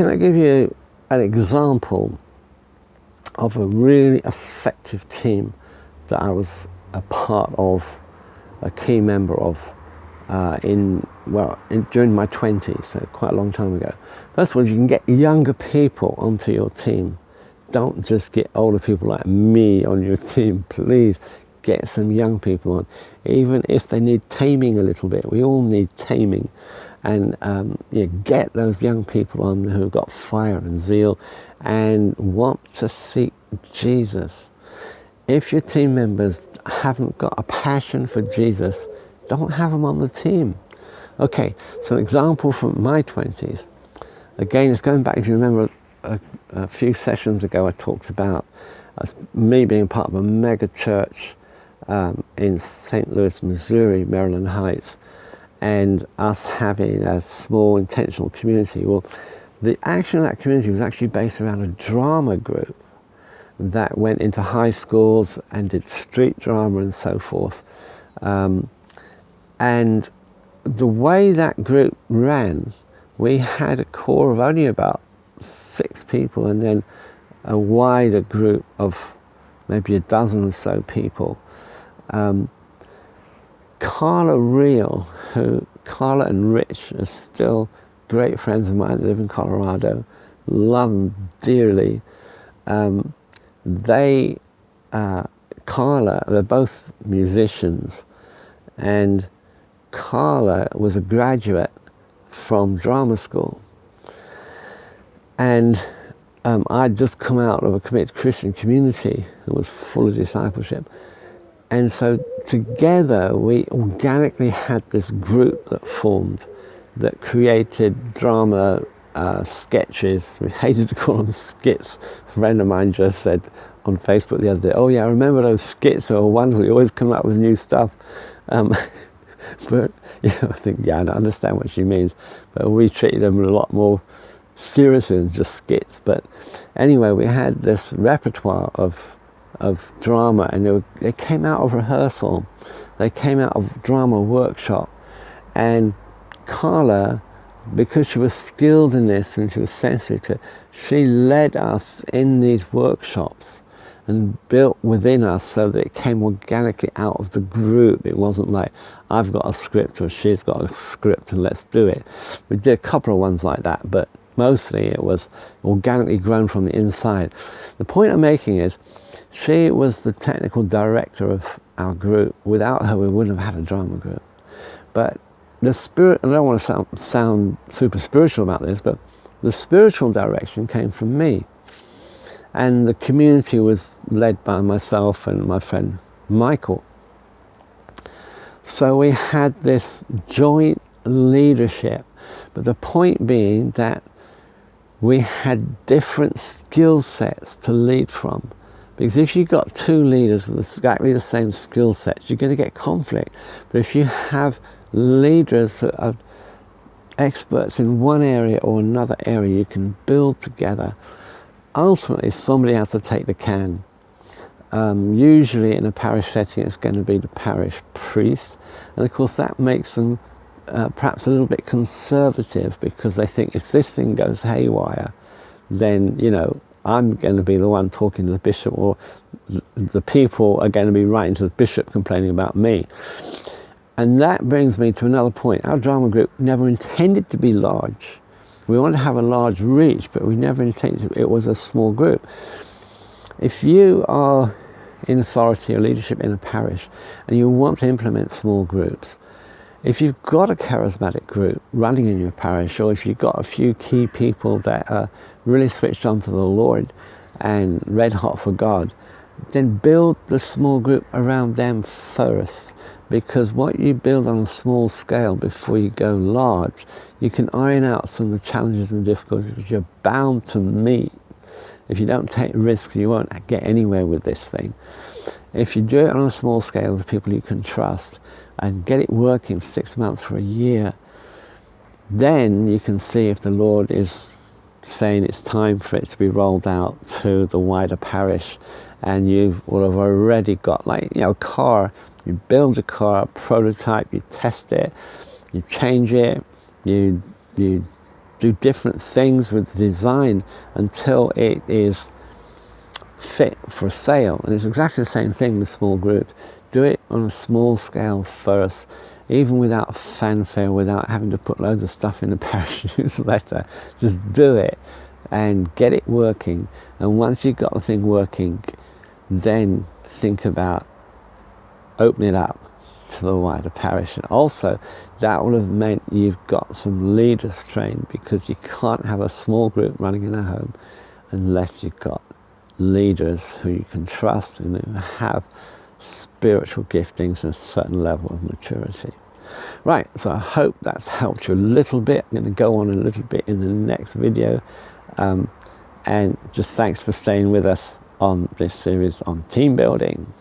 can I give you an example of a really effective team that I was a part of, a key member of, during my 20s, so quite a long time ago. First of all, you can get younger people onto your team. Don't just get older people like me on your team. Please get some young people on, even if they need taming a little bit. We all need taming. And get those young people on who've got fire and zeal and want to seek Jesus. If your team members haven't got a passion for Jesus, don't have them on the team. Okay, so an example from my 20s. Again, it's going back, if you remember, a few sessions ago I talked about me being part of a mega church in St. Louis, Missouri, Maryland Heights, and us having a small intentional community. Well, the action of that community was actually based around a drama group that went into high schools and did street drama and so forth. And the way that group ran, we had a core of only about 6 people, and then a wider group of maybe a dozen or so people. Carla and Rich are still great friends of mine. They live in Colorado. Love them dearly. Carla, they're both musicians, and Carla was a graduate from drama school. And I'd just come out of a committed Christian community that was full of discipleship. And so together we organically had this group that formed, that created drama sketches. We hated to call them skits. A friend of mine just said on Facebook the other day, "Oh yeah, I remember those skits, they were wonderful, you always come up with new stuff." But I think, I understand what she means, but we treated them a lot more seriously than just skits. But anyway, we had this repertoire of drama, and they came out of rehearsal, they came out of drama workshop, and Carla, because she was skilled in this and she was sensitive to it, she led us in these workshops and built within us so that it came organically out of the group. It wasn't like, I've got a script or she's got a script and let's do it. We did a couple of ones like that, but mostly it was organically grown from the inside. The point I'm making is, she was the technical director of our group. Without her, we wouldn't have had a drama group. But the spirit, I don't want to sound super spiritual about this, but the spiritual direction came from me. And the community was led by myself and my friend Michael. So we had this joint leadership, but the point being that we had different skill sets to lead from. Because if you've got 2 leaders with exactly the same skill sets, you're going to get conflict. But if you have leaders that are experts in one area or another area, you can build together. Ultimately, somebody has to take the can. Usually in a parish setting, it's going to be the parish priest. And of course, that makes them perhaps a little bit conservative, because they think if this thing goes haywire, then, I'm going to be the one talking to the bishop, or the people are going to be writing to the bishop complaining about me. And that brings me to another point. Our drama group never intended to be large. We wanted to have a large reach, but we never intended it was a small group. If you are in authority or leadership in a parish and you want to implement small groups, if you've got a charismatic group running in your parish, or if you've got a few key people that are really switched on to the Lord and red hot for God, then build the small group around them first. Because what you build on a small scale before you go large, you can iron out some of the challenges and difficulties which you're bound to meet. If you don't take risks, you won't get anywhere with this thing. If you do it on a small scale with people you can trust and get it working 6 months or a year, then you can see if the Lord is saying it's time for it to be rolled out to the wider parish. And you will have already got, a car. You build a car, a prototype, you test it, you change it, you do different things with the design until it is fit for sale. And it's exactly the same thing with small groups. Do it on a small scale first, even without fanfare, without having to put loads of stuff in the parish newsletter. Just do it and get it working. And once you've got the thing working, then think about opening it up to the wider parish. And also, that would have meant you've got some leaders trained, because you can't have a small group running in a home unless you've got leaders who you can trust and who have spiritual giftings and a certain level of maturity. Right, so I hope that's helped you a little bit. I'm going to go on a little bit in the next video, and just thanks for staying with us on this series on team building.